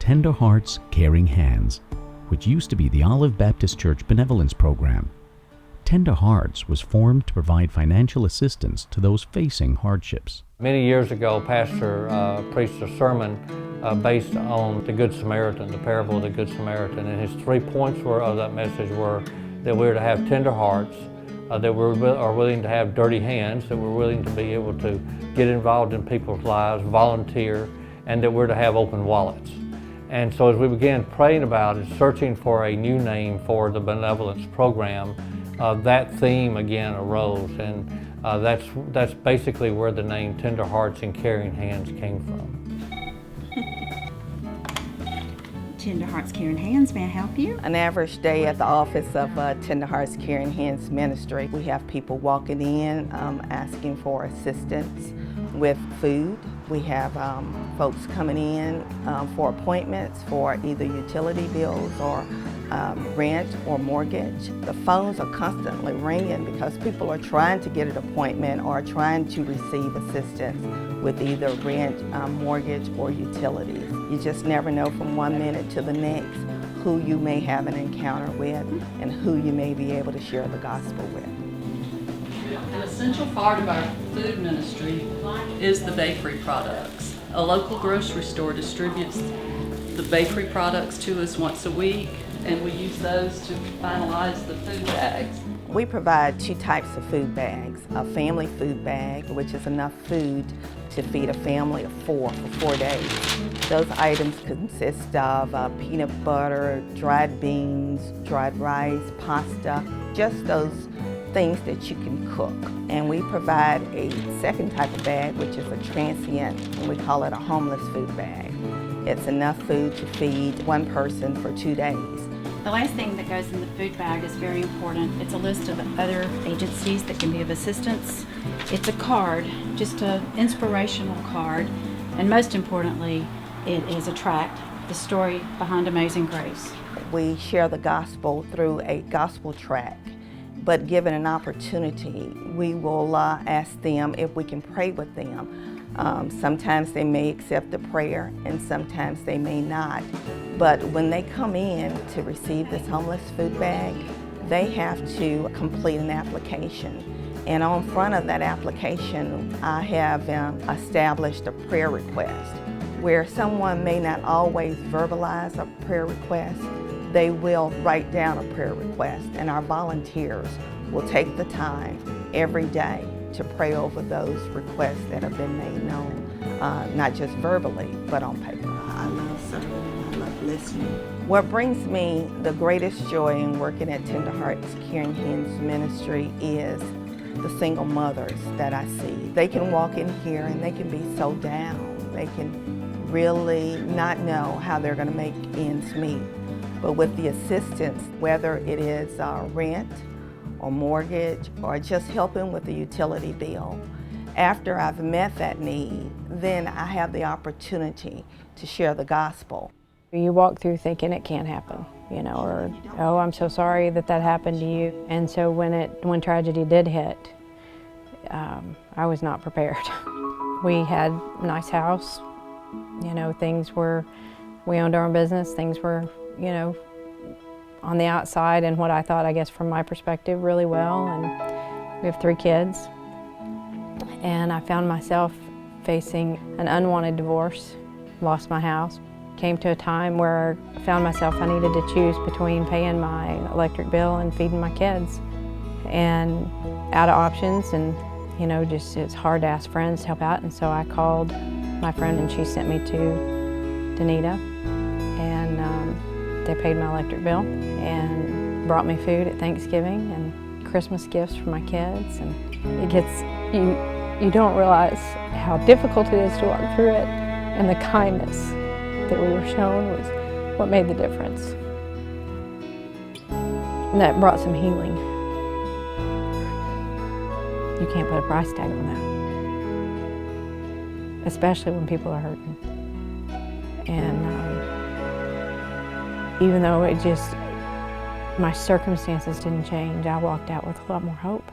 Tender Hearts, Caring Hands, which used to be the Olive Baptist Church Benevolence Program. Tender Hearts was formed to provide financial assistance to those facing hardships. Many years ago, Pastor preached a sermon based on the Good Samaritan, the parable of the Good Samaritan, and his 3 points of that message were that we're to have tender hearts, that we are willing to have dirty hands, that we're willing to be able to get involved in people's lives, volunteer, and that we're to have open wallets. And so as we began praying about it, searching for a new name for the benevolence program, that theme again arose, and that's basically where the name Tender Hearts and Caring Hands came from. Tender Hearts Caring Hands, may I help you? An average day at the office of Tender Hearts Caring Hands Ministry, we have people walking in asking for assistance with food. We have folks coming in for appointments for either utility bills or rent or mortgage. The phones are constantly ringing because people are trying to get an appointment or trying to receive assistance with either rent, mortgage, or utilities. You just never know from one minute to the next who you may have an encounter with and who you may be able to share the gospel with. An essential part of our food ministry is the bakery products. A local grocery store distributes the bakery products to us once a week, and we use those to finalize the food bags. We provide 2 types of food bags. A family food bag, which is enough food to feed a family of 4 for 4 days. Those items consist of peanut butter, dried beans, dried rice, pasta, just those things that you can cook. And we provide a second type of bag, which is a transient, and we call it a homeless food bag. It's enough food to feed 1 person for 2 days. The last thing that goes in the food bag is very important. It's a list of other agencies that can be of assistance. It's a card, just an inspirational card, and most importantly, it is a tract, the story behind Amazing Grace. We share the gospel through a gospel tract, but given an opportunity, we will ask them if we can pray with them. Sometimes they may accept the prayer and sometimes they may not. But when they come in to receive this homeless food bag, they have to complete an application. And on front of that application, I have established a prayer request. Where someone may not always verbalize a prayer request, they will write down a prayer request, and our volunteers will take the time every day to pray over those requests that have been made known, not just verbally, but on paper. I love serving, I love listening. What brings me the greatest joy in working at Tender Hearts Caring Hands Ministry is the single mothers that I see. They can walk in here and they can be so down. They can really not know how they're going to make ends meet. But with the assistance, whether it is rent or mortgage or just helping with the utility bill, after I've met that need, then I have the opportunity to share the gospel. You walk through thinking it can't happen, you know, or, oh, I'm so sorry that that happened to you. And so when tragedy did hit, I was not prepared. We had a nice house, you know, we owned our own business, things were, you know, on the outside and what I thought, I guess, from my perspective, really well. And we have 3 kids. And I found myself facing an unwanted divorce, lost my house. Came to a time where I found myself I needed to choose between paying my electric bill and feeding my kids. And out of options, and you know, just it's hard to ask friends to help out. And so I called my friend and she sent me to Danita. And they paid my electric bill and brought me food at Thanksgiving and Christmas gifts for my kids. And it gets, you don't realize how difficult it is to walk through it, and the kindness that we were shown was what made the difference. And that brought some healing. You can't put a price tag on that, especially when people are hurting. And even though my circumstances didn't change, I walked out with a lot more hope.